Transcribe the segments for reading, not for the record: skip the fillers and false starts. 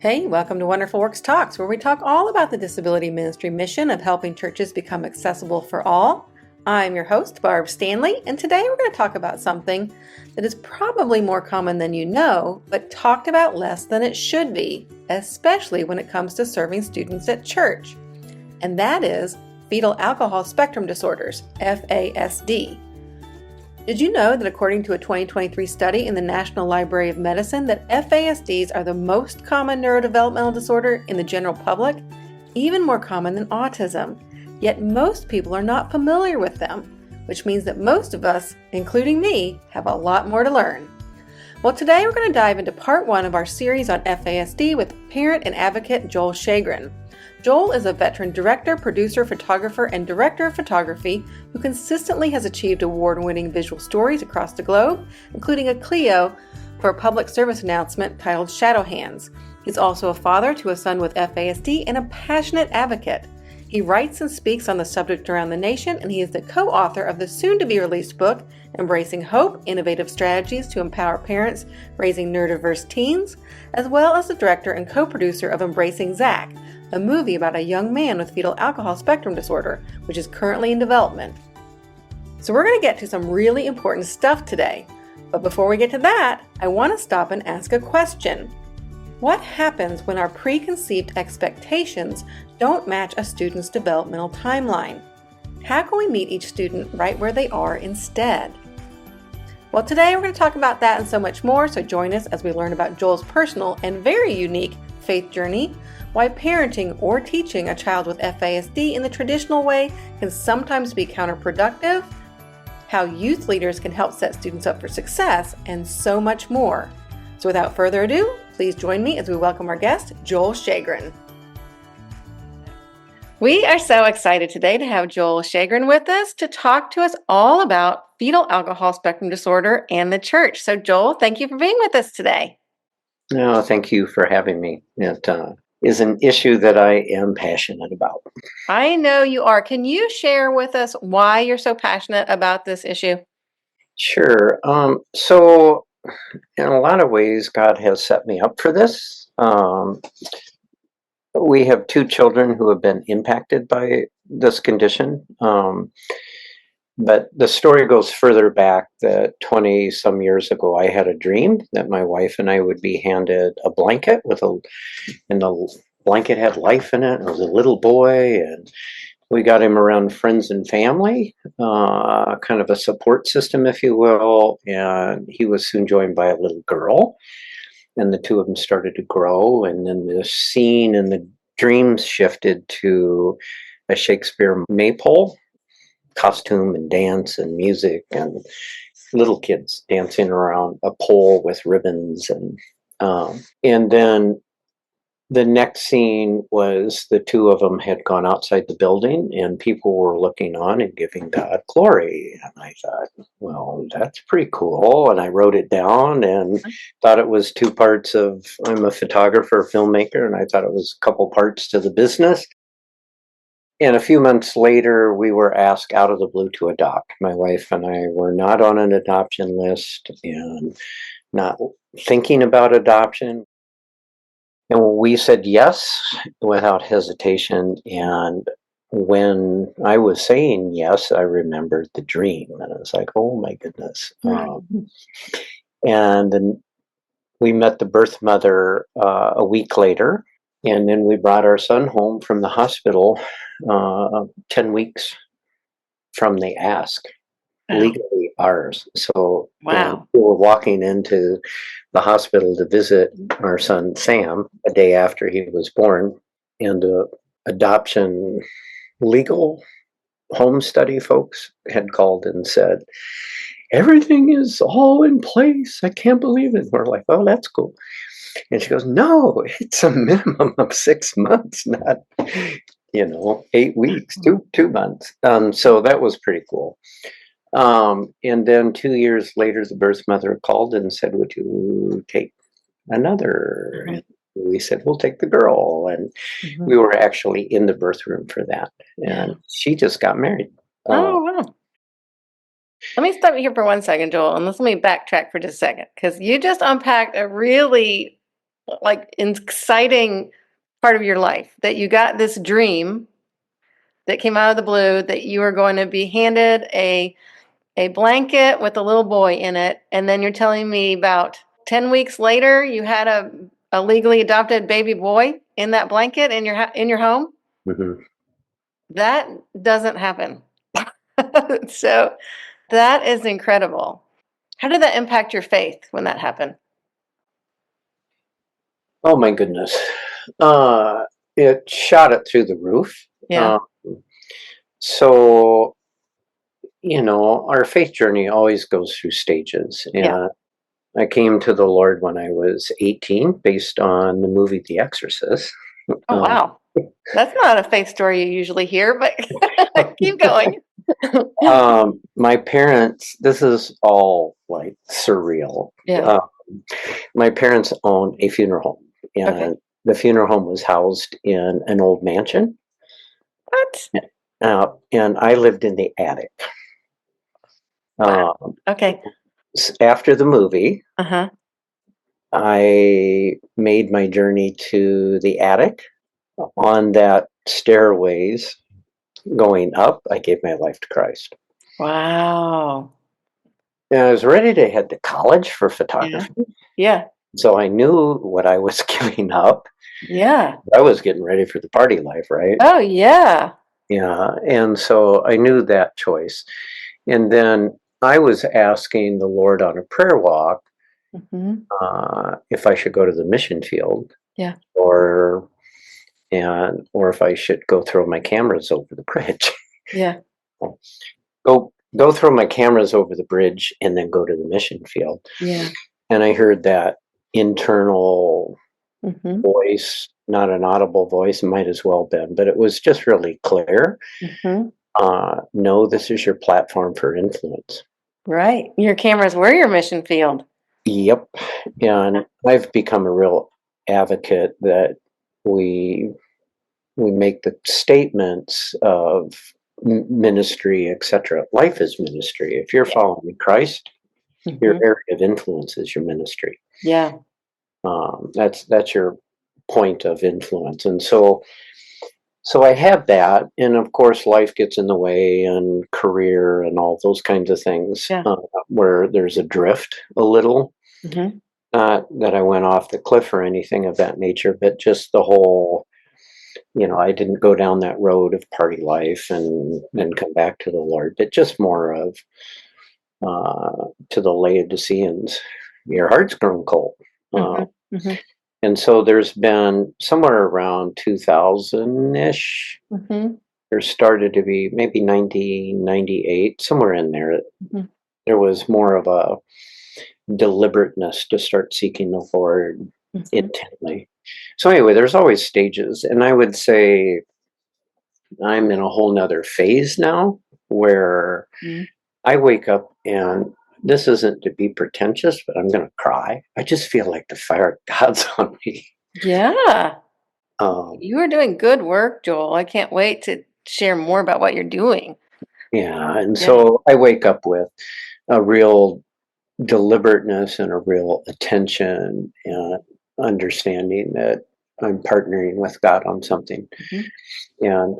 Hey, welcome to Wonderful Works Talks, where we talk all about the disability ministry mission of helping churches become accessible for all. I'm your host, Barb Stanley, and today we're going to talk about something that is probably more common than you know, but talked about less than it should be, especially when it comes to serving students at church. And that is Fetal Alcohol Spectrum Disorders, FASD. Did you know that according to a 2023 study in the National Library of Medicine that FASDs are the most common neurodevelopmental disorder in the general public, even more common than autism? Yet most people are not familiar with them, which means that most of us, including me, have a lot more to learn. Well, today we're going to dive into part one of our series on FASD with parent and advocate Joel Sheagren. Joel is a veteran director, producer, photographer, and director of photography who consistently has achieved award-winning visual stories across the globe, including a Clio for a public service announcement titled Shadow Hands. He's also a father to a son with FASD and a passionate advocate. He writes and speaks on the subject around the nation, and he is the co-author of the soon-to-be-released book, Embracing Hope, Innovative Strategies to Empower Parents Raising Neurodiverse Teens, as well as the director and co-producer of Embracing Zach, a movie about a young man with fetal alcohol spectrum disorder, which is currently in development. So we're going to get to some really important stuff today. But before we get to that, I want to stop and ask a question. What happens when our preconceived expectations don't match a student's developmental timeline? How can we meet each student right where they are instead? Well, today we're going to talk about that and so much more, so join us as we learn about Joel's personal and very unique faith journey, why parenting or teaching a child with FASD in the traditional way can sometimes be counterproductive, how youth leaders can help set students up for success, and so much more. So without further ado, please join me as we welcome our guest, Joel Sheagren. We are so excited today to have Joel Sheagren with us to talk to us all about fetal alcohol spectrum disorder and the church. So Joel, thank you for being with us today. No, thank you for having me. It is an issue that I am passionate about. I know you are. Can you share with us why you're so passionate about this issue? Sure. So in a lot of ways, God has set me up for this. We have two children who have been impacted by this condition. But the story goes further back that 20 some years ago, I had a dream that my wife and I would be handed a blanket and the blanket had life in it. It was a little boy, and we got him around friends and family, kind of a support system, if you will. And he was soon joined by a little girl, and the two of them started to grow. And then the scene and the dreams shifted to a Shakespeare maypole, costume and dance and music and little kids dancing around a pole with ribbons. And then the next scene was the two of them had gone outside the building and people were looking on and giving God glory. And I thought, well, that's pretty cool. And I wrote it down and thought it was two parts of, I'm a photographer, filmmaker, and I thought it was a couple parts to the business. And a few months later, we were asked out of the blue to adopt. My wife and I were not on an adoption list and not thinking about adoption. And we said yes without hesitation. And when I was saying yes, I remembered the dream. And I was like, oh my goodness. And then we met the birth mother a week later. And then we brought our son home from the hospital 10 weeks from the ask, legally ours. So wow. We were walking into the hospital to visit our son, Sam, a day after he was born. And the adoption legal home study folks had called and said, everything is all in place. I can't believe it. We're like, oh, that's cool. And she goes, no, it's a minimum of 6 months, not, 8 weeks, two months. So that was pretty cool. And then 2 years later, the birth mother called and said, would you take another? And we said, we'll take the girl. And we were actually in the birth room for that. And she just got married. Oh, wow. Let me stop you here for 1 second, Joel, and let me backtrack for just a second, because you just unpacked a really like exciting part of your life that you got this dream that came out of the blue that you were going to be handed a blanket with a little boy in it, and then you're telling me about 10 weeks later you had a legally adopted baby boy in that blanket in your home? Mhm. That doesn't happen. So that is incredible. How did that impact your faith when that happened? Oh my goodness. It shot it through the roof. Yeah. Um, so, our faith journey always goes through stages. Yeah. And I came to the Lord when I was 18 based on the movie The Exorcist. Oh, Uh, wow. That's not a faith story you usually hear, but keep going. my parents, this is all like surreal. Yeah. Uh, my parents owned a funeral home, Okay. and the funeral home was housed in an old mansion. What? And I lived in the attic. Wow. Um, Okay. After the movie, Uh-huh. I made my journey to the attic. On that stairways going up, I gave my life to Christ. Wow. And I was ready to head to college for Yeah. photography. Yeah. So I knew what I was giving up. Yeah. I was getting ready for the party life, right? Oh, yeah. Yeah. And so I knew that choice. And then I was asking the Lord on a prayer walk Hmm. if I should go to the mission field Yeah. or or if I should go throw my cameras over the bridge. Yeah. Go throw my cameras over the bridge and then go to the mission field. Yeah. And I heard that internal Hmm. voice, not an audible voice, might as well been, but it was just really clear. Hmm. No, this is your platform for influence. Right. Your cameras were your mission field. Yep. And I've become a real advocate that we make the statements of ministry, etc. Life is ministry. If you're Yeah. following Christ, your Hmm. area of influence is your ministry. Yeah. That's your point of influence, and so I had that, and of course, life gets in the way, and career, and all those kinds of things, Yeah. where there's a drift a little. Hmm. Not that I went off the cliff or anything of that nature, but just the whole, I didn't go down that road of party life and then come back to the Lord, but just more of to the Laodiceans, your heart's grown cold. Uh, Hmm. Hmm. and so there's been somewhere around 2000 ish, Hmm. there started to be maybe 1998, somewhere in there, Hmm. there was more of a deliberateness to start seeking the Lord Hmm. intently. So anyway, there's always stages, and I would say I'm in a whole nother phase now where I wake up and this isn't to be pretentious, but I'm going to cry. I just feel like the fire of God's on me. Yeah. Um, You are doing good work, Joel. I can't wait to share more about what you're doing. yeah. And Yeah. so I wake up with a real deliberateness and a real attention and understanding that I'm partnering with God on something. Hmm. And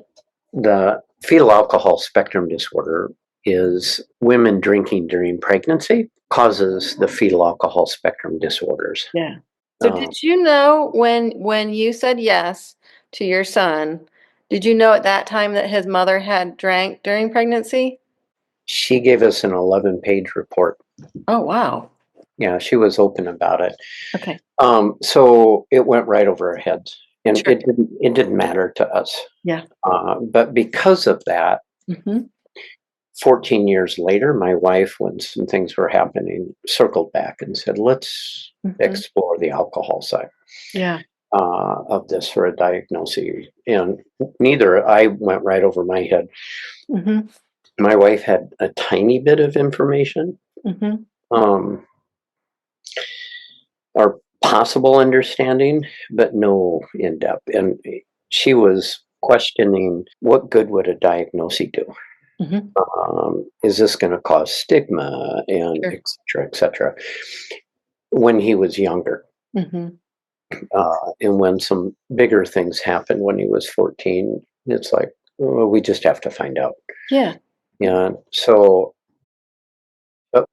the fetal alcohol spectrum disorder is women drinking during pregnancy causes the fetal alcohol spectrum disorders. Yeah. So Um, did you know when you said yes to your son, did you know at that time that his mother had drank during pregnancy? she gave us an 11-page report. Oh, wow. Yeah, she was open about it. Okay. So it went right over our heads, and Sure. it didn't matter to us. Yeah. But because of that, Hmm. 14 years later, my wife, when some things were happening, circled back and said, "Let's Hmm. explore the alcohol side Yeah. of this for a diagnosis." And neither I went right over my head. Hmm. My wife had a tiny bit of information, Hmm. um, or possible understanding, but no in depth. And she was questioning, what good would a diagnosis do? Hmm. Is this going to cause stigma and Sure. et cetera, et cetera? When he was younger. Hmm. And when some bigger things happened when he was 14, it's like, well, we just have to find out. Yeah. And so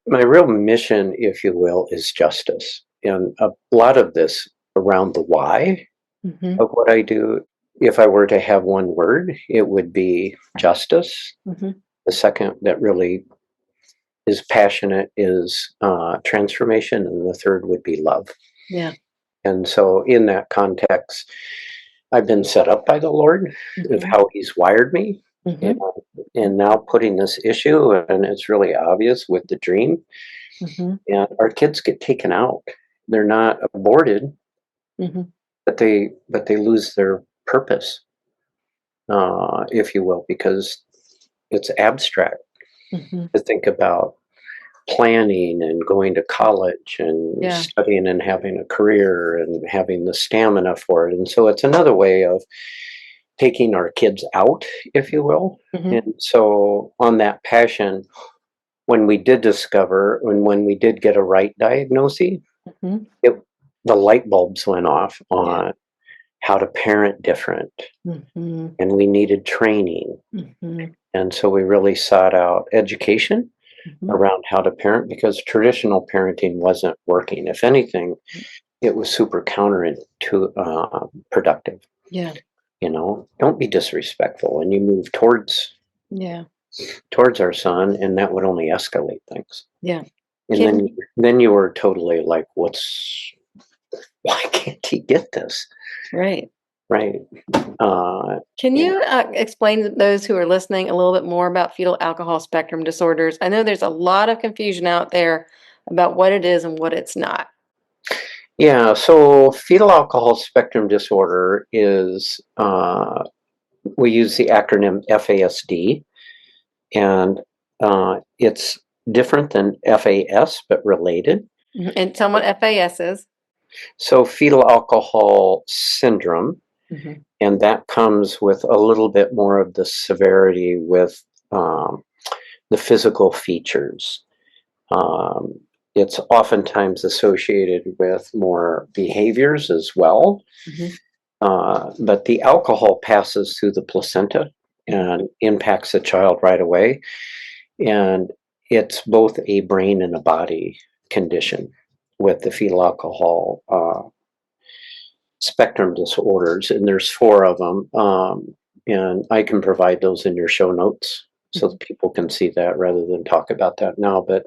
my real mission, if you will, is justice. And a lot of this around the why Mm-hmm. of what I do, if I were to have one word, it would be justice. Mm-hmm. The second that really is passionate is transformation. And the third would be love. Yeah. And so in that context, I've been set up by the Lord of Mm-hmm. how He's wired me. Mm-hmm. And now putting this issue, and it's really obvious with the dream, Mm-hmm. and our kids get taken out. They're not aborted, Mm-hmm. but they lose their purpose, if you will, because it's abstract Mm-hmm. to think about planning and going to college and Yeah. studying and having a career and having the stamina for it. And so it's another way of taking our kids out, if you will. Mm-hmm. And so on that passion, when we did discover and when we did get a right diagnosis, Mm-hmm. the light bulbs went off on how to parent different, Mm-hmm. and we needed training. Mm-hmm. And so we really sought out education Mm-hmm. around how to parent because traditional parenting wasn't working. If anything, it was super productive. Yeah. Don't be disrespectful, and you move towards our son, and that would only escalate things. Yeah. And then you were totally like, why can't he get this? Right. Right. Can you explain to those who are listening a little bit more about fetal alcohol spectrum disorders? I know there's a lot of confusion out there about what it is and what it's not. Yeah, so fetal alcohol spectrum disorder is, we use the acronym FASD, and it's different than FAS, but related. Mm-hmm. And tell me what FAS is. So fetal alcohol syndrome, Mm-hmm. and that comes with a little bit more of the severity with the physical features. It's oftentimes associated with more behaviors as well. Mm-hmm. But the alcohol passes through the placenta and impacts the child right away. And it's both a brain and a body condition with the fetal alcohol spectrum disorders. And there's 4 of them. And I can provide those in your show notes so that people can see that rather than talk about that now. But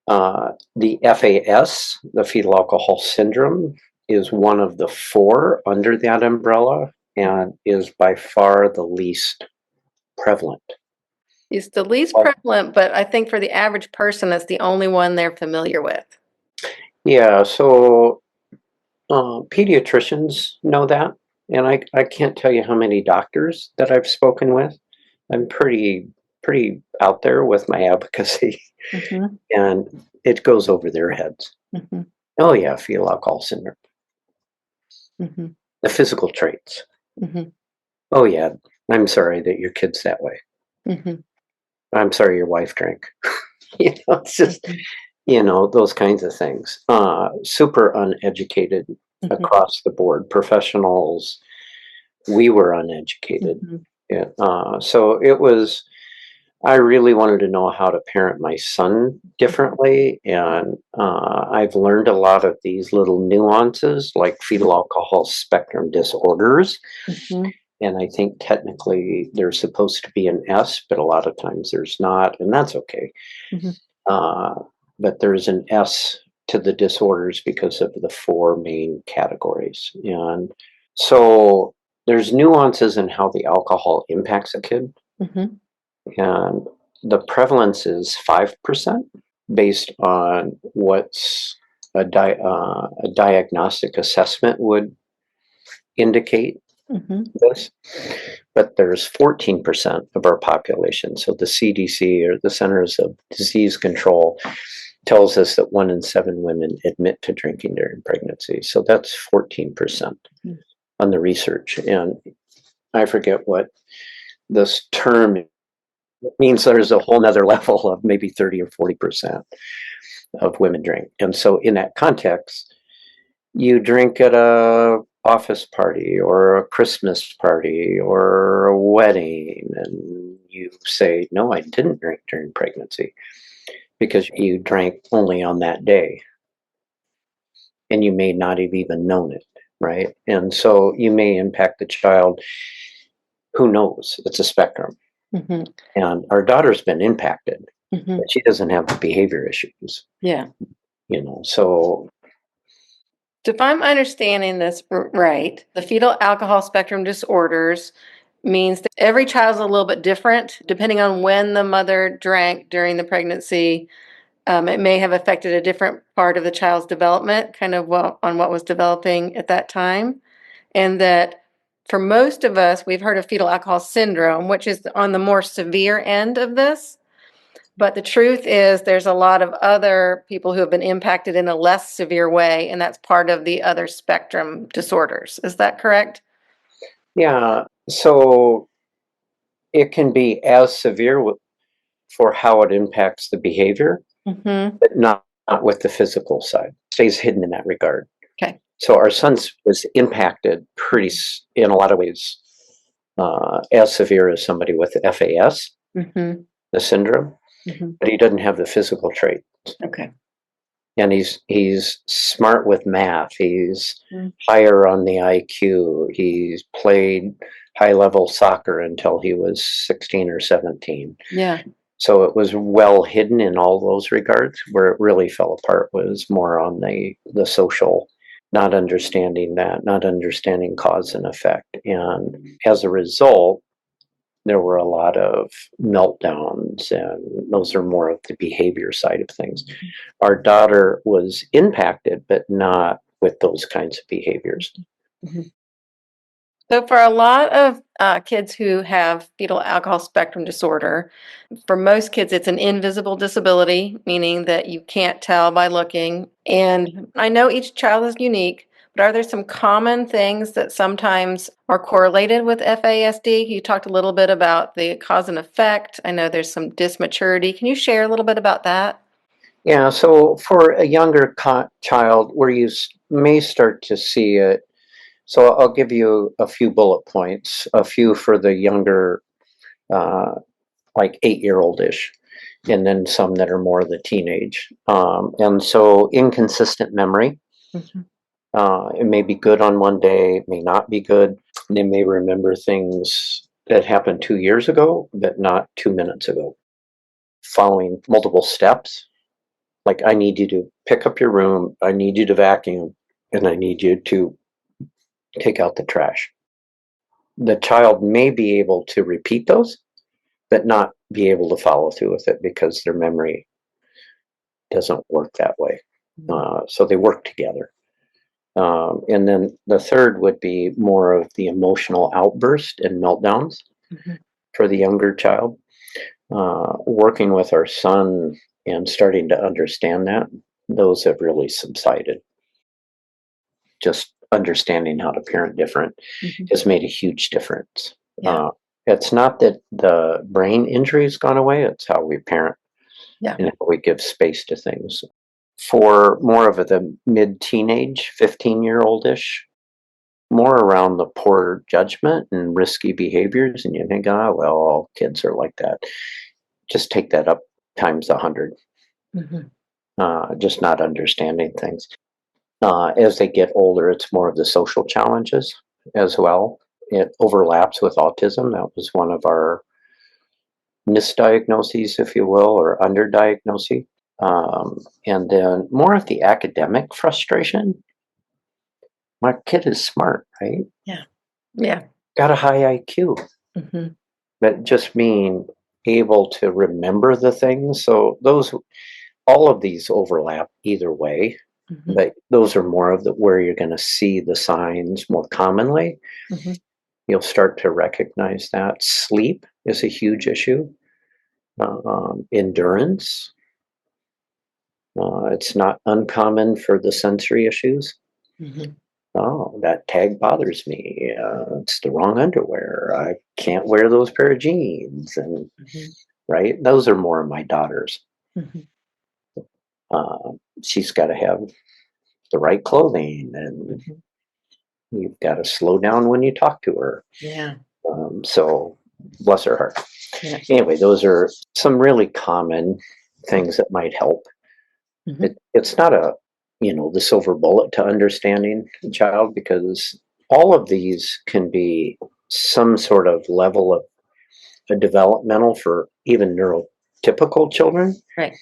the FAS, the fetal alcohol syndrome, is one of the 4 under that umbrella and is by far the least prevalent. It's the least prevalent, but I think for the average person, it's the only one they're familiar with. Yeah, so pediatricians know that, and I can't tell you how many doctors that I've spoken with. I'm pretty out there with my advocacy, and it goes over their heads. Oh yeah, fetal alcohol syndrome. The physical traits. Oh yeah, I'm sorry that your kid's that way. I'm sorry your wife drank. It's just, those kinds of things. Super uneducated across the board. Professionals, we were uneducated. So it was, I really wanted to know how to parent my son differently. And I've learned a lot of these little nuances like fetal alcohol spectrum disorders. And I think technically there's supposed to be an S, but a lot of times there's not, and that's okay. But there's an S to the disorders because of the 4 main categories. And so there's nuances in how the alcohol impacts a kid. And the prevalence is 5% based on what's a diagnostic assessment would indicate this. But there's 14% of our population. So the CDC, or the Centers of Disease Control, tells us that 1 in 7 women admit to drinking during pregnancy. So that's 14% on the research. And I forget what this term means. There's a whole nother level of maybe 30 or 40% of women drink. And so in that context, you drink at a office party or a Christmas party or a wedding, and you say, no, I didn't drink during pregnancy, because you drank only on that day and you may not have even known it, right? And so you may impact the child. Who knows? It's a spectrum. Mm-hmm. And our daughter's been impacted, Mm-hmm. but she doesn't have the behavior issues, Yeah. So So if I'm understanding this right, the fetal alcohol spectrum disorders means that every child's a little bit different depending on when the mother drank during the pregnancy. It may have affected a different part of the child's development, kind of on what was developing at that time. And that for most of us, we've heard of fetal alcohol syndrome, which is on the more severe end of this. But the truth is, there's a lot of other people who have been impacted in a less severe way, and that's part of the other spectrum disorders. Is that correct? yeah, so it can be as severe for how it impacts the behavior, Mm-hmm. but not with the physical side. Stays hidden in that regard. Okay. So our son's was impacted in a lot of ways, as severe as somebody with FAS, Mm-hmm. the syndrome, Mm-hmm. but he doesn't have the physical trait. Okay. And he's smart with math. He's Mm-hmm. higher on the IQ. He's played high level soccer until he was 16 or 17. Yeah. So it was well hidden in all those regards. Where it really fell apart was more on the social, not understanding that, not understanding cause and effect. And as a result, there were a lot of meltdowns, and those are more of the behavior side of things. Our daughter was impacted, but not with those kinds of behaviors. Mm-hmm. So, for a lot of kids who have fetal alcohol spectrum disorder, for most kids, it's an invisible disability, meaning that you can't tell by looking. And I know each child is unique, but are there some common things that sometimes are correlated with FASD? You talked a little bit about the cause and effect. I know there's some dysmaturity. Can you share a little bit about that? Yeah, so for a younger child, where you may start to see it, so I'll give you a few bullet points, a few for the younger, uh, like 8-year-old-ish, and then some that are more the teenage. And so inconsistent memory. Mm-hmm. It may be good on one day, it may not be good. They may remember things that happened 2 years ago, but not 2 minutes ago. Following multiple steps, like I need you to pick up your room, I need you to vacuum, and I need you to take out the trash. The child may be able to repeat those, but not be able to follow through with it because their memory doesn't work that way. So they work together. And then the third would be more of the emotional outburst and meltdowns Mm-hmm. for the younger child. Working with our son and starting to understand that, those have really subsided. Just understanding how to parent different Mm-hmm. has made a huge difference. Yeah. It's not that the brain injury has gone away, it's how we parent Yeah. and how we give space to things. For more of the mid-teenage, 15-year-old-ish, more around the poor judgment and risky behaviors, and you think, well, all kids are like that. Just take that up times 100. Just not understanding things. As they get older, it's more of the social challenges as well. It overlaps with autism. That was one of our misdiagnoses, if you will, or underdiagnosis. And then more of the academic frustration. My kid is smart, right? Yeah. Yeah. Got a high IQ, Mm-hmm. but just being able to remember the things. So all of these overlap either way, Mm-hmm. but those are more of where you're going to see the signs more commonly. Mm-hmm. You'll start to recognize that. Sleep is a huge issue. Endurance. It's not uncommon for the sensory issues. Mm-hmm. Oh, that tag bothers me. It's the wrong underwear. I can't wear those pair of jeans. And Mm-hmm. right, those are more of my daughters. Mm-hmm. She's got to have the right clothing, and you've got to slow down when you talk to her. Yeah. So bless her heart. Yeah. Anyway, those are some really common things that might help. It's not the silver bullet to understanding a child, because all of these can be some sort of level of a developmental for even neurotypical children. Right.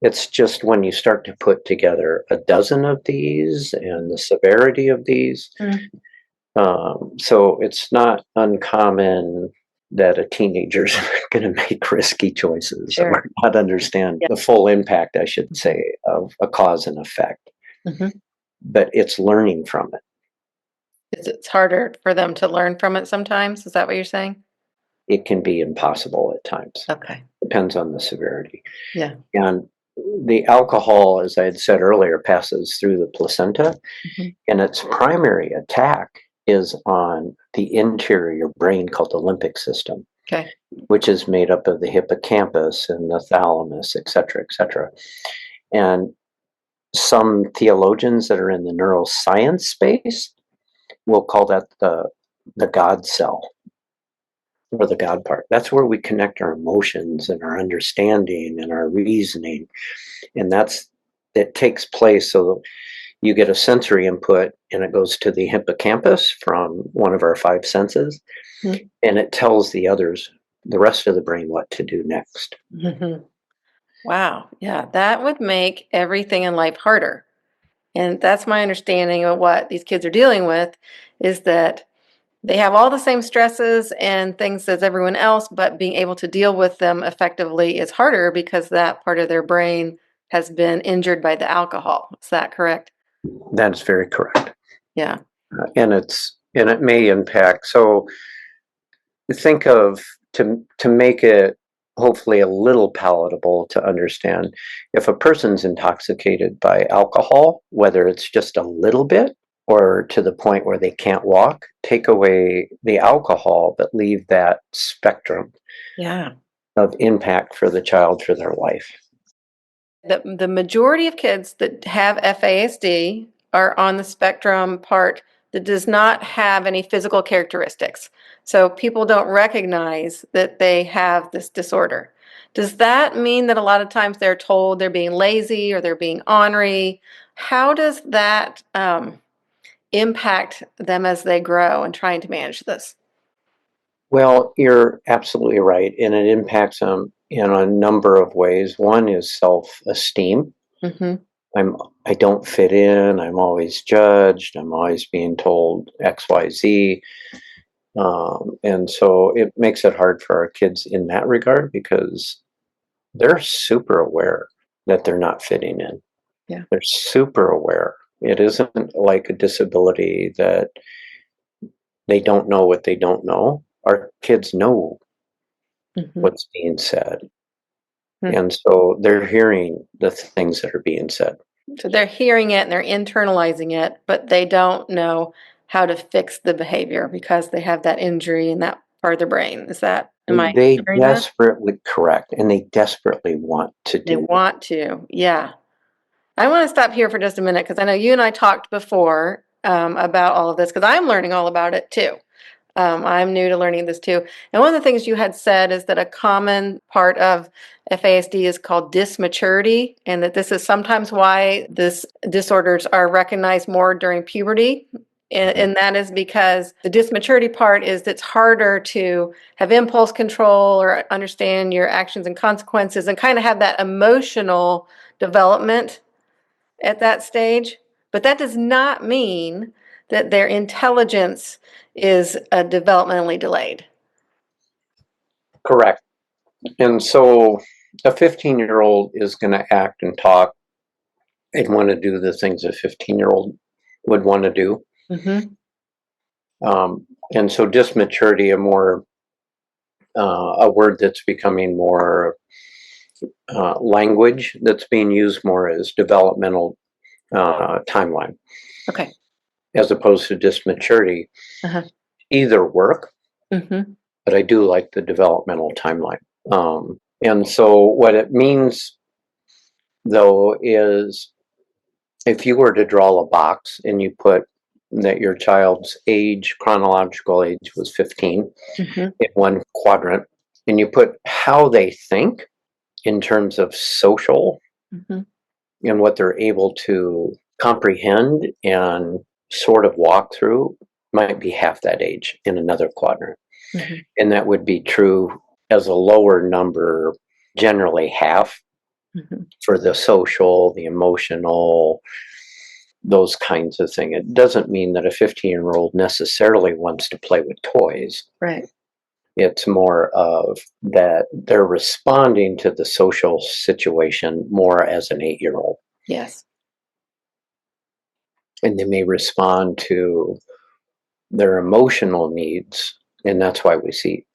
It's just when you start to put together a dozen of these and the severity of these. So it's not uncommon that a teenager's going to make risky choices or not understand the full impact, I should say, of a cause and effect. But it's learning from it. It's harder for them to learn from it sometimes. Is that what you're saying? It can be impossible at times. Okay. Depends on the severity. Yeah. And the alcohol, as I had said earlier, passes through the placenta, and its primary attack is on the interior brain called the limbic system, which is made up of the hippocampus and the thalamus, et cetera, et cetera. And some theologians that are in the neuroscience space will call that the God cell, or the God part. That's where we connect our emotions and our understanding and our reasoning. And it takes place so you get a sensory input, and it goes to the hippocampus from one of our 5 senses, and it tells the rest of the brain, what to do next. Wow. Yeah, that would make everything in life harder. And that's my understanding of what these kids are dealing with, is that they have all the same stresses and things as everyone else, but being able to deal with them effectively is harder because that part of their brain has been injured by the alcohol. Is that correct? That is very correct. Yeah. And it may impact. So think of, to make it hopefully a little palatable to understand, if a person's intoxicated by alcohol, whether it's just a little bit or to the point where they can't walk, take away the alcohol, but leave that spectrum of impact for the child for their life. The majority of kids that have FASD are on the spectrum part that does not have any physical characteristics. So people don't recognize that they have this disorder. Does that mean that a lot of times they're told they're being lazy or they're being ornery? How does that impact them as they grow and trying to manage this? Well, you're absolutely right. And it impacts them in a number of ways. One is self-esteem. I don't fit in. I'm always judged. I'm always being told X, Y, Z. And so it makes it hard for our kids in that regard, because they're super aware that they're not fitting in. Yeah. They're super aware. It isn't like a disability that they don't know what they don't know. Our kids know what's being said. And so they're hearing the things that are being said. So they're hearing it and they're internalizing it, but they don't know how to fix the behavior because they have that injury in that part of the brain. Am I They hearing that? desperately, correct, and they desperately want to They do. want to, yeah. I want to stop here for just a minute because I know you and I talked before about all of this, because I'm learning all about it too. I'm new to learning this too. And one of the things you had said is that a common part of FASD is called dysmaturity, and that this is sometimes why this disorders are recognized more during puberty. And that is because the dysmaturity part is it's harder to have impulse control or understand your actions and consequences and kind of have that emotional development at that stage. But that does not mean that their intelligence is developmentally delayed. Correct. And so a 15-year-old is going to act and talk and want to do the things a 15-year-old would want to do. And so dysmaturity, a word that's becoming more language that's being used more as developmental timeline. Okay. As opposed to dysmaturity. Either work, but I do like the developmental timeline. And so what it means, though, is if you were to draw a box and you put that your child's age, chronological age was 15 Mm-hmm. in one quadrant, and you put how they think in terms of social Mm-hmm. and what they're able to comprehend and sort of walk through, might be half that age in another quadrant. Mm-hmm. And that would be true as a lower number, generally half Mm-hmm. for the social, the emotional, those kinds of things. It doesn't mean that a 15-year-old necessarily wants to play with toys. Right. It's more of that they're responding to the social situation more as an 8-year-old. Yes. And they may respond to their emotional needs. And that's why we see,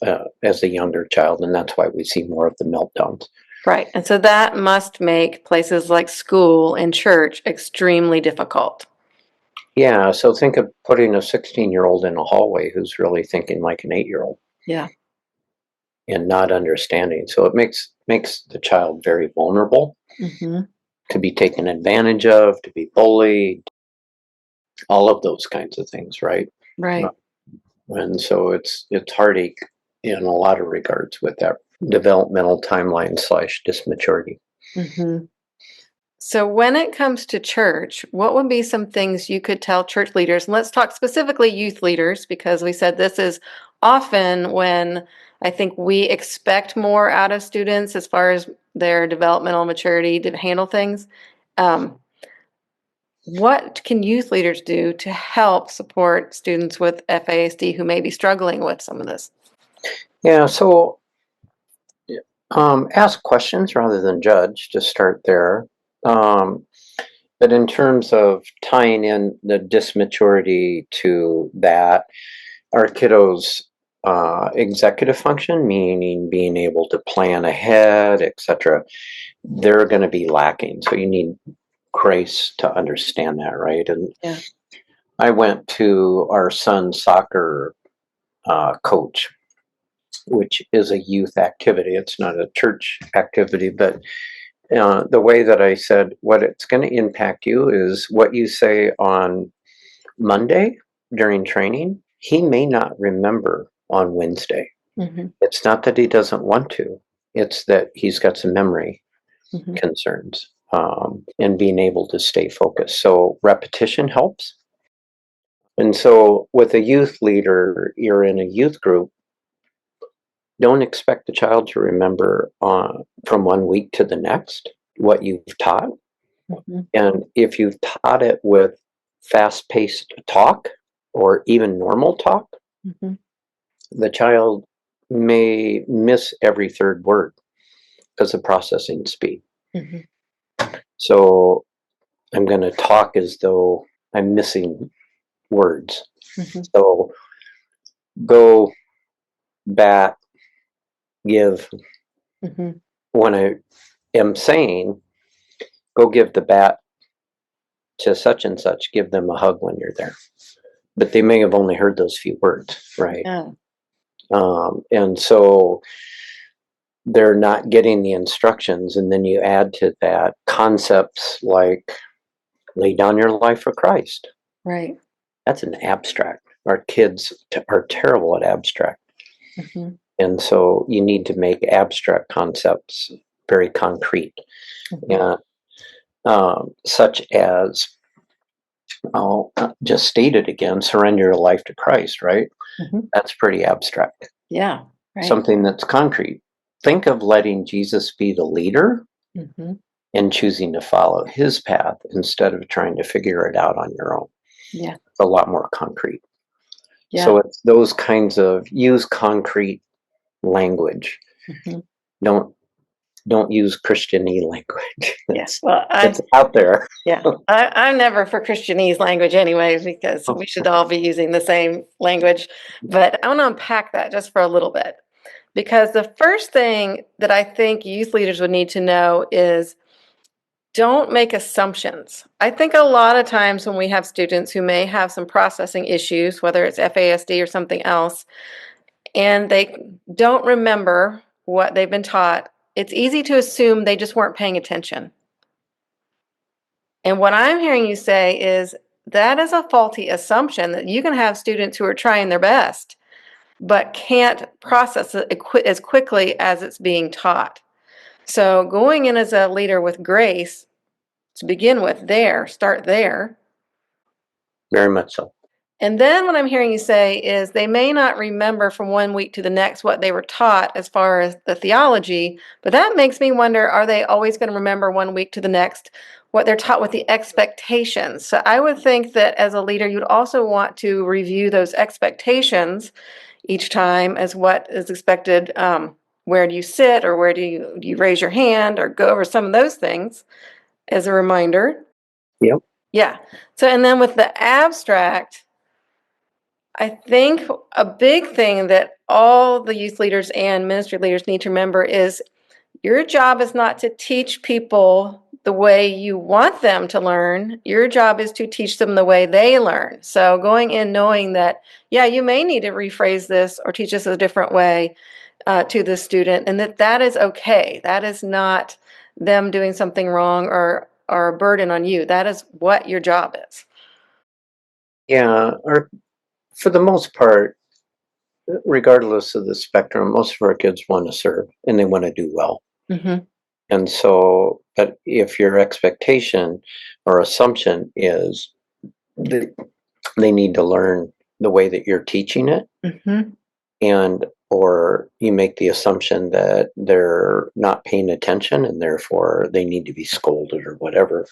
as a younger child, and that's why we see more of the meltdowns. Right. And so that must make places like school and church extremely difficult. Yeah, so think of putting a 16-year-old in a hallway who's really thinking like an 8-year-old Yeah. and not understanding. So it makes the child very vulnerable Mm-hmm. to be taken advantage of, to be bullied, all of those kinds of things, right? Right. And so it's heartache in a lot of regards with that developmental timeline / dysmaturity. Mm-hmm. So when it comes to church, what would be some things you could tell church leaders? And let's talk specifically youth leaders, because we said this is often when I think we expect more out of students as far as their developmental maturity to handle things. Um, what can youth leaders do to help support students with FASD who may be struggling with some of this? Yeah, so ask questions rather than judge, to start there. Um, but in terms of tying in the dysmaturity to that, our kiddos' executive function, meaning being able to plan ahead, etc., they're going to be lacking. So you need grace to understand that, right? And Yeah. I went to our son's soccer coach, which is a youth activity. It's not a church activity, but the way that I said, what it's going to impact you is what you say on Monday during training, he may not remember on Wednesday. Mm-hmm. It's not that he doesn't want to, it's that he's got some memory Mm-hmm. concerns, and being able to stay focused. So repetition helps. And so with a youth leader, you're in a youth group, don't expect the child to remember from one week to the next what you've taught. Mm-hmm. And if you've taught it with fast-paced talk or even normal talk, Mm-hmm. the child may miss every third word because of processing speed. Mm-hmm. So I'm going to talk as though I'm missing words. Mm-hmm. So go, bat, give. Mm-hmm. When I am saying, go give the bat to such and such, give them a hug when you're there. But they may have only heard those few words, right? Yeah. And so they're not getting the instructions. And then you add to that concepts like lay down your life for Christ. Right. That's an abstract. Our kids are terrible at abstract. Mm-hmm. And so you need to make abstract concepts very concrete. Mm-hmm. Such as, I'll just state it again, surrender your life to Christ, right? Mm-hmm. That's pretty abstract. Yeah. Right. Something that's concrete. Think of letting Jesus be the leader Mm-hmm. and choosing to follow his path instead of trying to figure it out on your own. Yeah. It's a lot more concrete. Yeah. So it's those kinds of, use concrete language. Mm-hmm. Don't use Christianese language. Yes. Well, It's out there. yeah, I'm never for Christianese language anyway, because we should all be using the same language. But I want to unpack that just for a little bit, because the first thing that I think youth leaders would need to know is don't make assumptions. I think a lot of times when we have students who may have some processing issues, whether it's FASD or something else, and they don't remember what they've been taught, it's easy to assume they just weren't paying attention. And what I'm hearing you say is that is a faulty assumption that you can have students who are trying their best but can't process it as quickly as it's being taught. So going in as a leader with grace to begin with start there. Very much so. And then what I'm hearing you say is they may not remember from one week to the next what they were taught as far as the theology, but that makes me wonder, are they always going to remember one week to the next what they're taught with the expectations? So I would think that as a leader, you'd also want to review those expectations each time as what is expected. Where do you sit, or where do you raise your hand, or go over some of those things as a reminder? Yep. Yeah. So, and then with the abstract, I think a big thing that all the youth leaders and ministry leaders need to remember is your job is not to teach people the way you want them to learn. Your job is to teach them the way they learn. So going in knowing that, yeah, you may need to rephrase this or teach this a different way to the student, and that is okay. That is not them doing something wrong or a burden on you. That is what your job is. Yeah, or for the most part, regardless of the spectrum, most of our kids want to serve and they want to do well. Mm-hmm. And so, but if your expectation or assumption is that they need to learn the way that you're teaching it, Mm-hmm. and or you make the assumption that they're not paying attention and therefore they need to be scolded or whatever,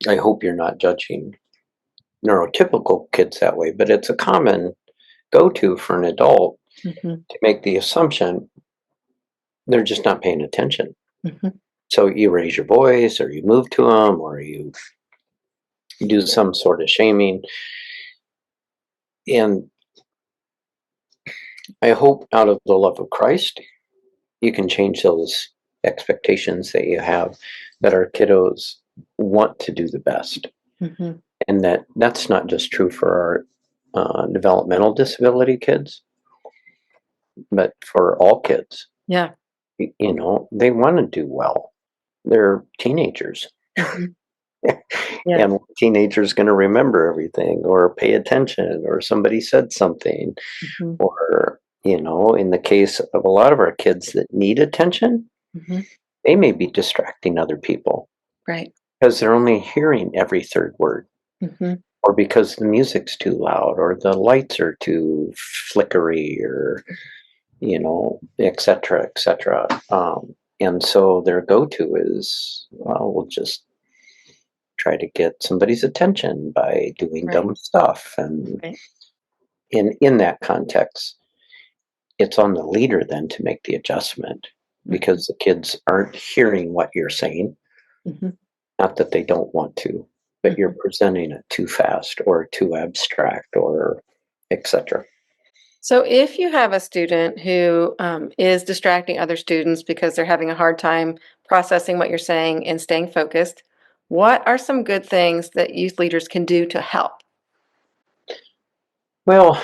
I hope you're not judging neurotypical kids that way, but it's a common go-to for an adult Mm-hmm. to make the assumption they're just not paying attention. Mm-hmm. So you raise your voice, or you move to them, or you do some sort of shaming. And I hope out of the love of Christ, you can change those expectations that you have, that our kiddos want to do the best. Mm-hmm. And that's not just true for our developmental disability kids, but for all kids. Yeah. You know, they want to do well. They're teenagers. Mm-hmm. Yeah. And teenagers going to remember everything or pay attention, or somebody said something, Mm-hmm. or, you know, in the case of a lot of our kids that need attention, Mm-hmm. they may be distracting other people Right. because they're only hearing every third word, Mm-hmm. or because the music's too loud, or the lights are too flickery, or, you know, et cetera, et cetera. And so their go-to is, well, we'll just try to get somebody's attention by doing Right. dumb stuff. And Right. in that context, it's on the leader then to make the adjustment, because the kids aren't hearing what you're saying. Mm-hmm. Not that they don't want to, but you're presenting it too fast or too abstract, or etc. So if you have a student who is distracting other students because they're having a hard time processing what you're saying and staying focused, what are some good things that youth leaders can do to help? Well,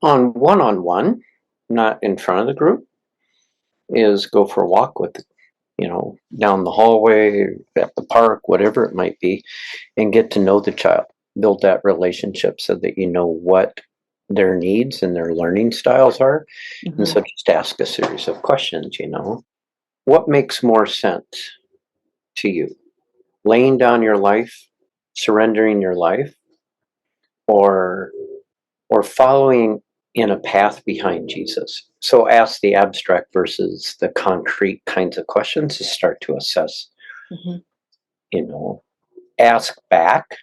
on one-on-one, not in front of the group, is go for a walk with, you know, down the hallway, at the park, whatever it might be, and get to know the child. Build that relationship so that you know what their needs and their learning styles are. Mm-hmm. And so just ask a series of questions, you know. What makes more sense to you? Laying down your life, surrendering your life, or following in a path behind Jesus? So ask the abstract versus the concrete kinds of questions to start to assess, Mm-hmm. you know. Ask back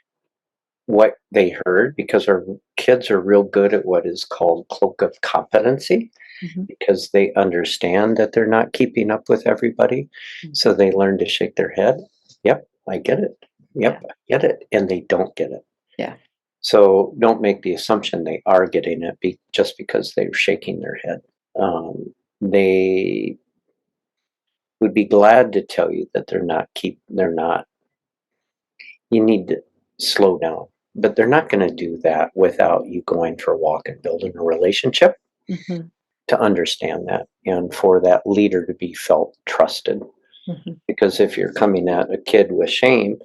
what they heard, because our kids are real good at what is called cloak of competency, Mm-hmm. because they understand that they're not keeping up with everybody. Mm-hmm. So they learn to shake their head. Yep, I get it. Yep, yeah. I get it. And they don't get it. Yeah. So don't make the assumption they are getting it just because they're shaking their head. They would be glad to tell you that they're not. You need to slow down, but they're not going to do that without you going for a walk and building a relationship. Mm-hmm. To understand that, and for that leader to be felt trusted. Mm-hmm. Because if you're coming at a kid with shame,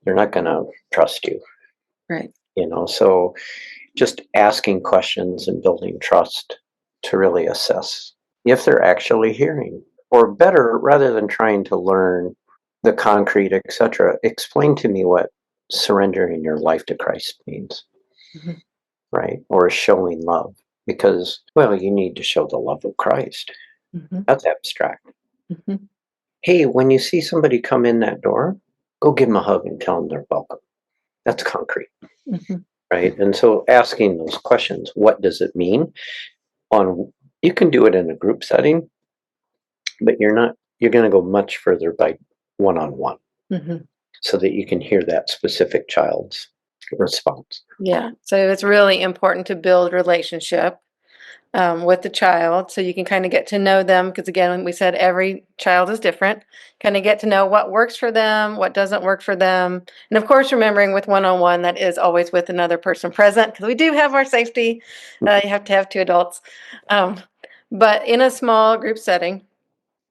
they're not going to trust you. Right. So just asking questions and building trust to really assess if they're actually hearing. Or better, rather than trying to learn the concrete, etc., explain to me what surrendering your life to Christ means, Mm-hmm. right? Or showing love. Because, well, you need to show the love of Christ. Mm-hmm. That's abstract. Mm-hmm. Hey, when you see somebody come in that door, go give them a hug and tell them they're welcome. That's concrete, Mm-hmm. right? And so asking those questions, what does it mean? You can do it in a group setting, but you're going to go much further by one-on-one, Mm-hmm. so that you can hear that specific child's response. Yeah. So it's really important to build relationship with the child, so you can kind of get to know them, because again, we said every child is different. Kind of get to know what works for them, what doesn't work for them, and of course, remembering with one-on-one that is always with another person present, because we do have our safety. You have to have two adults, um, but in a small group setting,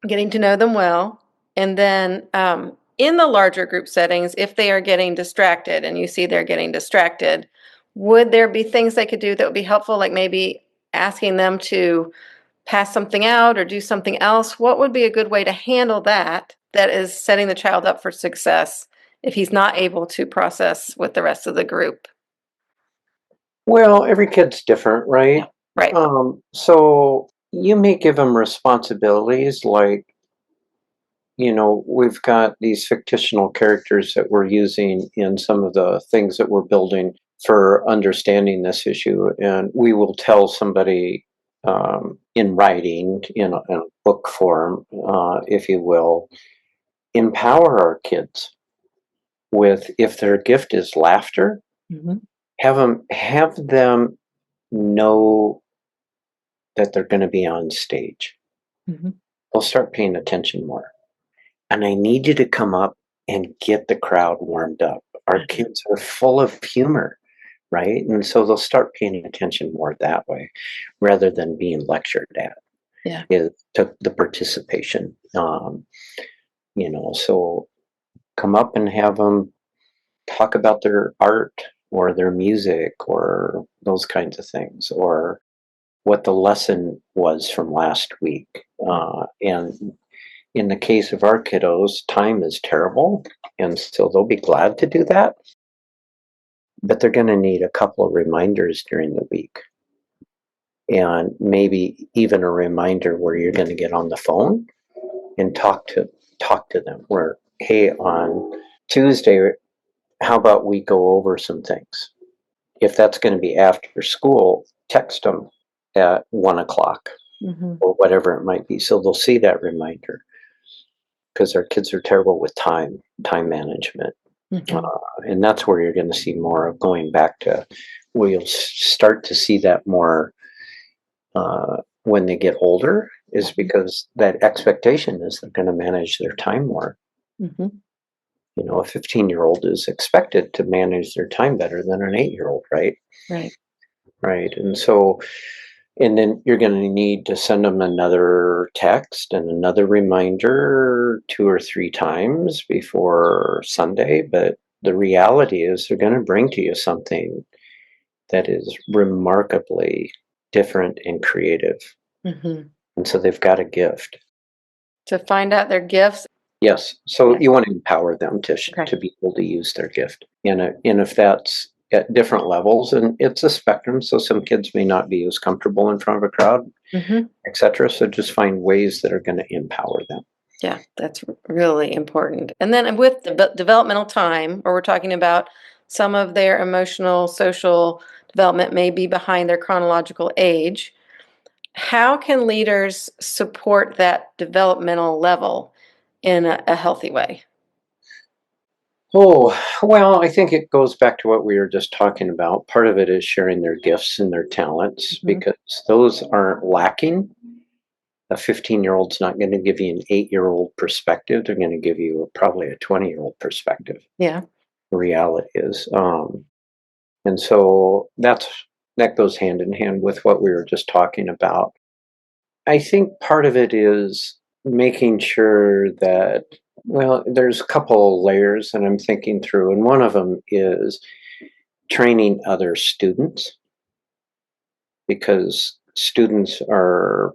getting to know them well, and then in the larger group settings, if they are getting distracted and you see they're getting distracted, would there be things they could do that would be helpful, like maybe asking them to pass something out or do something else? What would be a good way to handle that is setting the child up for success if he's not able to process with the rest of the group? Well, every kid's different, right? Yeah. Right. So you may give them responsibilities like, we've got these fictional characters that we're using in some of the things that we're building for understanding this issue. And we will tell somebody in writing, in a book form, if you will, empower our kids with, if their gift is laughter, Mm-hmm. have them know that they're going to be on stage. Mm-hmm. They'll start paying attention more. And I need you to come up and get the crowd warmed up. Our kids are full of humor, right? And so they'll start paying attention more that way, rather than being lectured at. Yeah. Is to the participation. So come up and have them talk about their art or their music or those kinds of things, or what the lesson was from last week. And in the case of our kiddos, time is terrible, and so they'll be glad to do that. But they're going to need a couple of reminders during the week, and maybe even a reminder where you're going to get on the phone and talk to them. Where, hey, on Tuesday, how about we go over some things? If that's going to be after school, text them at 1 o'clock Mm-hmm. or whatever it might be, so they'll see that reminder. Because our kids are terrible with time management. Mm-hmm. And that's where you're going to see more of going back to, where you'll start to see that more when they get older, is because that expectation is they're going to manage their time more. Mm-hmm. A 15-year-old is expected to manage their time better than an 8-year-old, right? Right. Right. And then you're going to need to send them another text and another reminder 2 or 3 times before Sunday. But the reality is they're going to bring to you something that is remarkably different and creative. Mm-hmm. And so they've got a gift. To find out their gifts. Yes. So Yeah. you want to empower them to Okay. to be able to use their gift. And if that's at different levels, and it's a spectrum, so some kids may not be as comfortable in front of a crowd, Mm-hmm. etc. So just find ways that are going to empower them. Yeah, that's really important. And then with developmental time, or we're talking about some of their emotional, social development may be behind their chronological age. How can leaders support that developmental level in a healthy way? Oh, well, I think it goes back to what we were just talking about. Part of it is sharing their gifts and their talents, Mm-hmm. because those aren't lacking. A 15-year-old's not going to give you an 8-year-old perspective. They're going to give you probably a 20-year-old perspective. Yeah. The reality is. And so that goes hand in hand with what we were just talking about. I think part of it is making sure that, well, there's a couple layers that I'm thinking through, and one of them is training other students, because students are,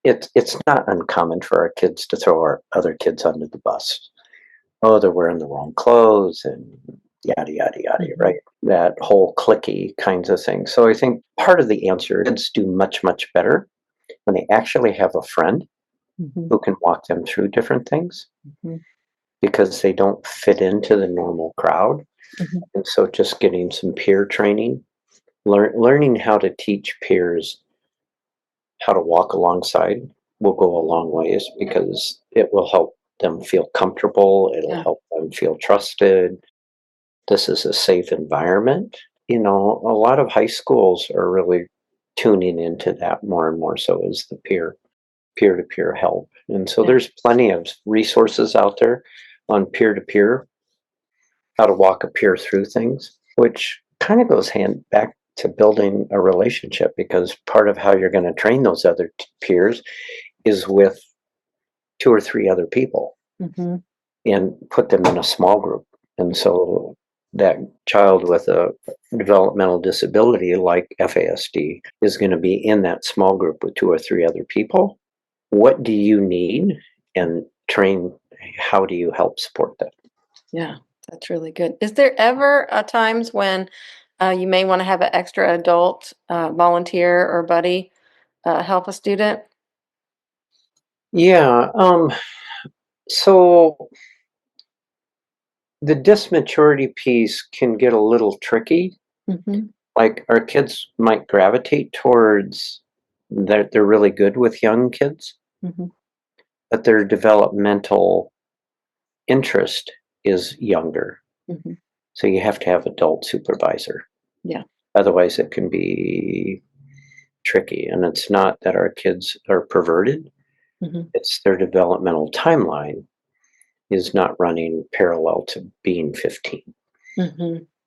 it's not uncommon for our kids to throw our other kids under the bus. Oh, they're wearing the wrong clothes and yada yada yada, right? That whole clicky kinds of thing. So I think part of the answer is kids do much better when they actually have a friend who can walk them through different things, because they don't fit into the normal crowd. And so just getting some peer training, learning how to teach peers how to walk alongside will go a long ways, because it will help them feel comfortable. It'll help them feel trusted. This is a safe environment. A lot of high schools are really tuning into that more and more, so is the peer-to-peer help. And so there's plenty of resources out there on peer-to-peer, how to walk a peer through things, which kind of goes back to building a relationship, because part of how you're going to train those other peers is with 2 or 3 other people, and put them in a small group. And so that child with a developmental disability like FASD is going to be in that small group with 2 or 3 other people. What do you need? And train, how do you help support that? Yeah, that's really good. Is there ever times when you may want to have an extra adult volunteer or buddy help a student? Yeah. So the dysmaturity piece can get a little tricky. Like, our kids might gravitate towards that they're really good with young kids, but their developmental interest is younger. So you have to have adult supervisor. Yeah. Otherwise it can be tricky. And it's not that our kids are perverted. It's their developmental timeline is not running parallel to being 15.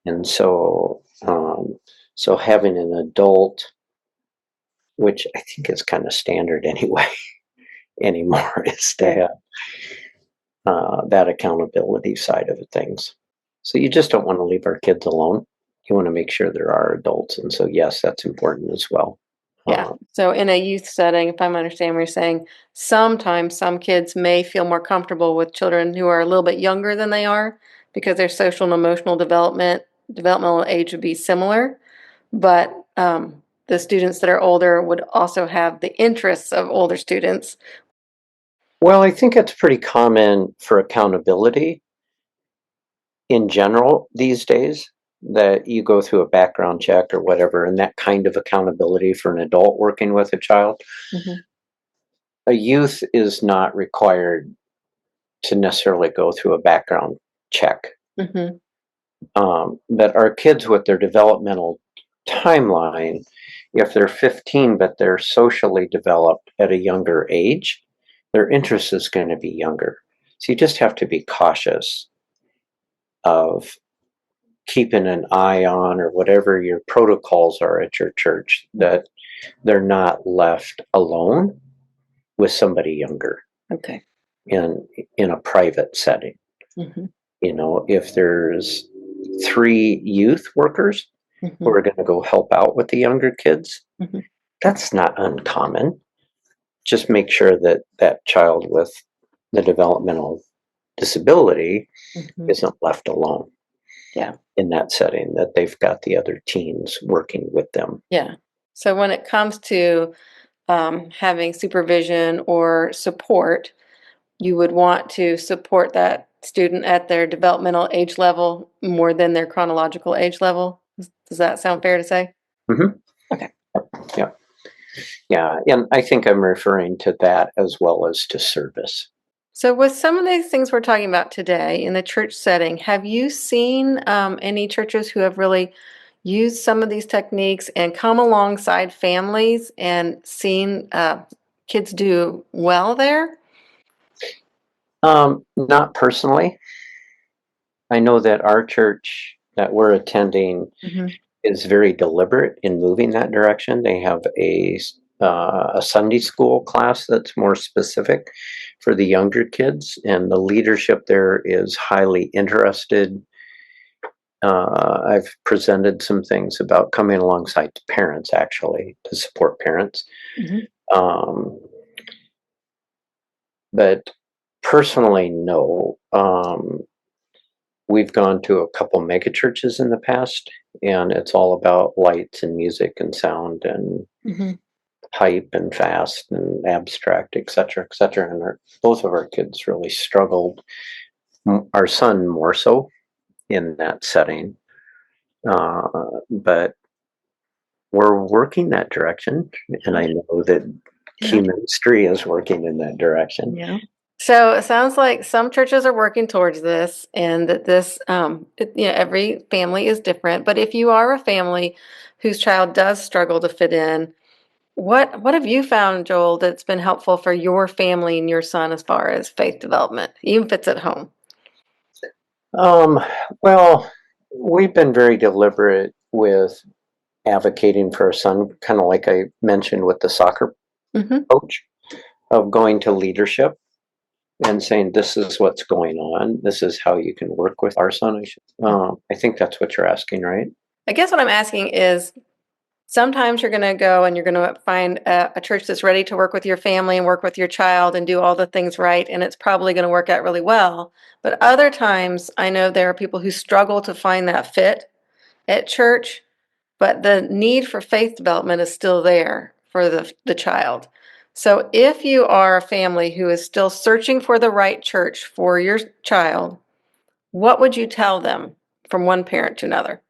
And so so having an adult, which I think is kind of standard anyway anymore, is to have that accountability side of things. So you just don't want to leave our kids alone. You want to make sure there are adults. And so, yes, that's important as well. Yeah. So in a youth setting, if I'm understanding what you're saying, sometimes some kids may feel more comfortable with children who are a little bit younger than they are, because their social and emotional developmental age would be similar. But the students that are older would also have the interests of older students. Well, I think it's pretty common for accountability in general these days, that you go through a background check or whatever, and that kind of accountability for an adult working with a child. A youth is not required to necessarily go through a background check. But our kids with their developmental timeline, if they're 15 but they're socially developed at a younger age, their interest is going to be younger. So you just have to be cautious of keeping an eye on, or whatever your protocols are at your church, that they're not left alone with somebody younger. Okay. In a private setting. If there's 3 youth workers who are going to go help out with the younger kids, that's not uncommon. Just make sure that that child with the developmental disability isn't left alone. Yeah. In that setting, that they've got the other teens working with them. Yeah. So when it comes to having supervision or support, you would want to support that student at their developmental age level more than their chronological age level. Does that sound fair to say? Okay. Yeah. Yeah. And I think I'm referring to that as well as to service. So with some of these things we're talking about today in the church setting, have you seen any churches who have really used some of these techniques and come alongside families and seen kids do well there? Not personally. I know that our church that we're attending is very deliberate in moving that direction. They have a Sunday school class that's more specific for the younger kids, and the leadership there is highly interested. I've presented some things about coming alongside parents, actually, to support parents. Um, but personally, no. We've gone to a couple mega churches in the past, and it's all about lights and music and sound and hype and fast and abstract, et cetera, et cetera. And both of our kids really struggled. Our son more so in that setting. But we're working that direction, and I know that key ministry is working in that direction. Yeah. So it sounds like some churches are working towards this, and that this, every family is different. But if you are a family whose child does struggle to fit in, what have you found, Joel, that's been helpful for your family and your son as far as faith development, even if it's at home? Well, we've been very deliberate with advocating for our son, kind of like I mentioned with the soccer coach, of going to leadership and saying, this is what's going on. This is how you can work with our son. I think that's what you're asking, right? I guess what I'm asking is, sometimes you're going to go and you're going to find a church that's ready to work with your family and work with your child and do all the things right, and it's probably going to work out really well. But other times, I know there are people who struggle to find that fit at church, but the need for faith development is still there for the child. So if you are a family who is still searching for the right church for your child, what would you tell them from one parent to another?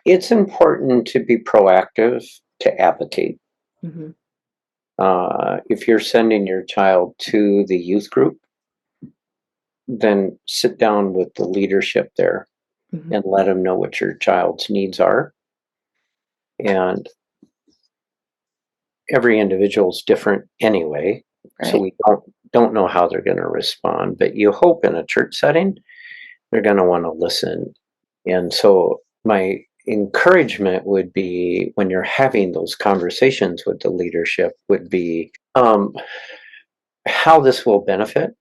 It's important to be proactive, to advocate. If you're sending your child to the youth group, then sit down with the leadership there and let them know what your child's needs are. And every individual is different anyway, so we don't know how they're going to respond. But you hope in a church setting, they're going to want to listen. And so my encouragement would be, when you're having those conversations with the leadership, would be how this will benefit.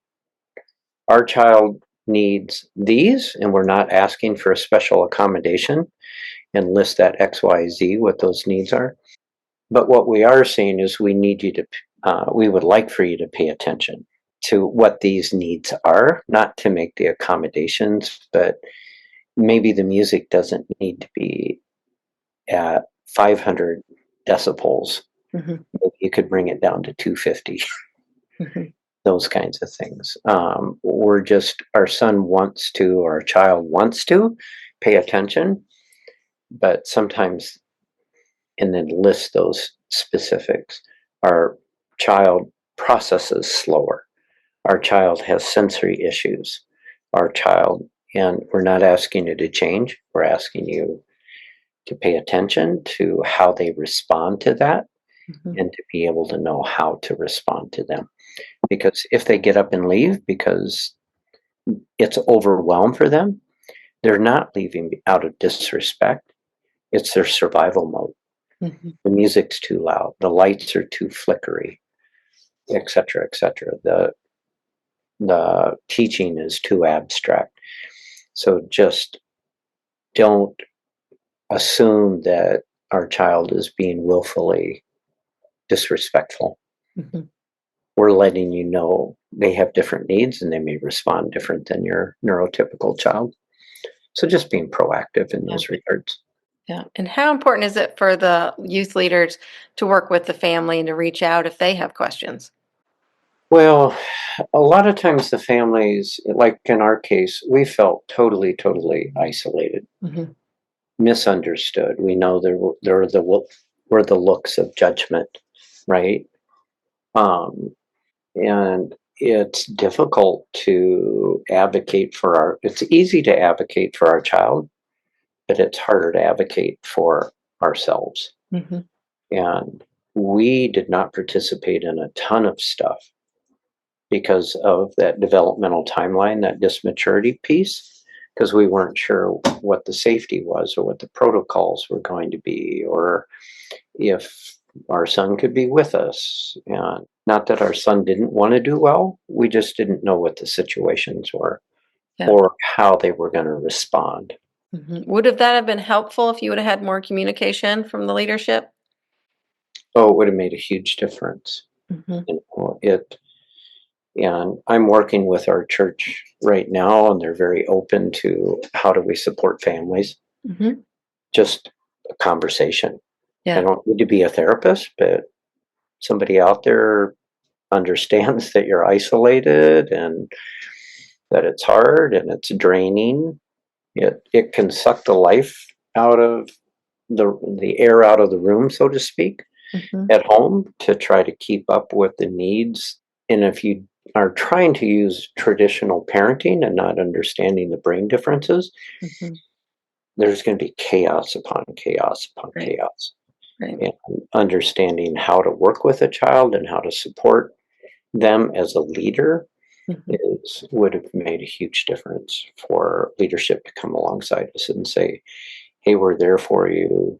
Our child needs these, and we're not asking for a special accommodation, and list that XYZ, what those needs are. But what we are saying is we need you to, we would like for you to pay attention to what these needs are, not to make the accommodations, but maybe the music doesn't need to be at 500 decibels. Maybe you could bring it down to 250. Those kinds of things. Our son wants to, or our child wants to pay attention, but sometimes, and then list those specifics. Our child processes slower. Our child has sensory issues. And we're not asking you to change. We're asking you to pay attention to how they respond to that, and to be able to know how to respond to them. Because if they get up and leave because it's overwhelmed for them, they're not leaving out of disrespect. It's their survival mode. The music's too loud. The lights are too flickery, et cetera, et cetera. The teaching is too abstract. So just don't assume that our child is being willfully disrespectful. We're letting you know they have different needs and they may respond different than your neurotypical child. So just being proactive in those regards. Yeah. And how important is it for the youth leaders to work with the family and to reach out if they have questions? Well, a lot of times the families, like in our case, we felt totally, totally isolated, misunderstood. We know there were the looks of judgment, right? And it's difficult to advocate it's easy to advocate for our child, but it's harder to advocate for ourselves. And we did not participate in a ton of stuff because of that developmental timeline, that dysmaturity piece, because we weren't sure what the safety was or what the protocols were going to be, or if our son could be with us. And not that our son didn't want to do well, we just didn't know what the situations were or how they were going to respond. Would that have been helpful if you would have had more communication from the leadership? Oh, it would have made a huge difference. And I'm working with our church right now, and they're very open to how do we support families. Just a conversation. I don't need to be a therapist, but somebody out there understands that you're isolated and that it's hard and it's draining. It can suck the life out of the air out of the room, so to speak, at home to try to keep up with the needs. And if you are trying to use traditional parenting and not understanding the brain differences, there's going to be chaos upon chaos upon chaos. And understanding how to work with a child and how to support them as a leader would have made a huge difference for leadership to come alongside us and say, hey, we're there for you.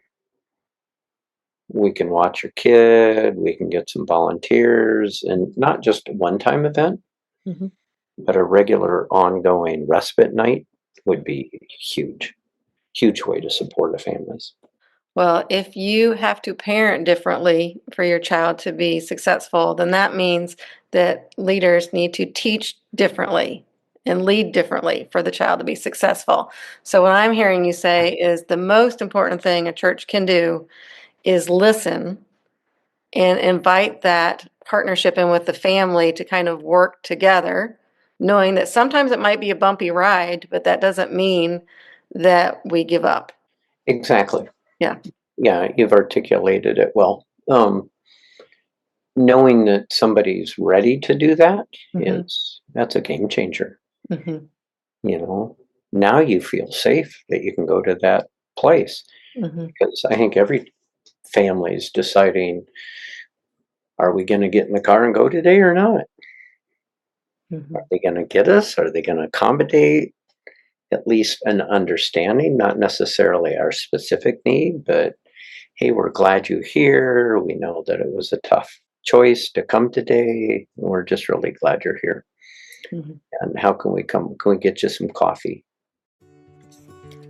We can watch your kid. We can get some volunteers, and not just a one-time event, but a regular ongoing respite night would be huge way to support the families. Well, if you have to parent differently for your child to be successful, then that means that leaders need to teach differently and lead differently for the child to be successful. So what I'm hearing you say is the most important thing a church can do is listen and invite that partnership in with the family to kind of work together, knowing that sometimes it might be a bumpy ride, but that doesn't mean that we give up. Exactly. Yeah, you've articulated it well. Knowing that somebody's ready to do that that's a game changer. Now you feel safe that you can go to that place, because I think every family is deciding, are we going to get in the car and go today or not? Are they going to get us? Are they going to accommodate at least an understanding, not necessarily our specific need, but hey, we're glad you're here. We know that it was a tough choice to come today. We're just really glad you're here. And how can we come? Can we get you some coffee?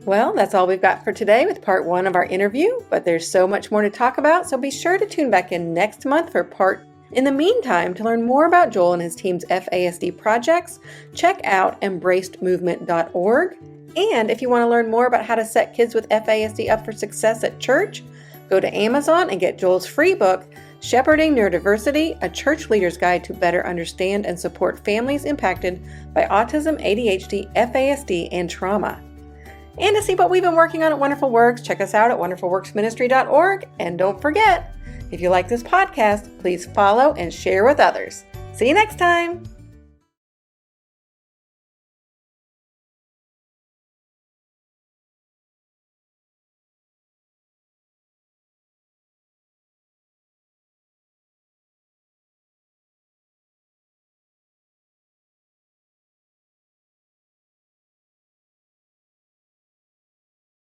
Well, that's all we've got for today with part 1 of our interview, but there's so much more to talk about, so be sure to tune back in next month for part 2. In the meantime, to learn more about Joel and his team's FASD projects, check out embracedmovement.org. And if you want to learn more about how to set kids with FASD up for success at church, go to Amazon and get Joel's free book, Shepherding Neurodiversity, A Church Leader's Guide to Better Understand and Support Families Impacted by Autism, ADHD, FASD, and Trauma. And to see what we've been working on at Wonderful Works, check us out at wonderfulworksministry.org. And don't forget, if you like this podcast, please follow and share with others. See you next time.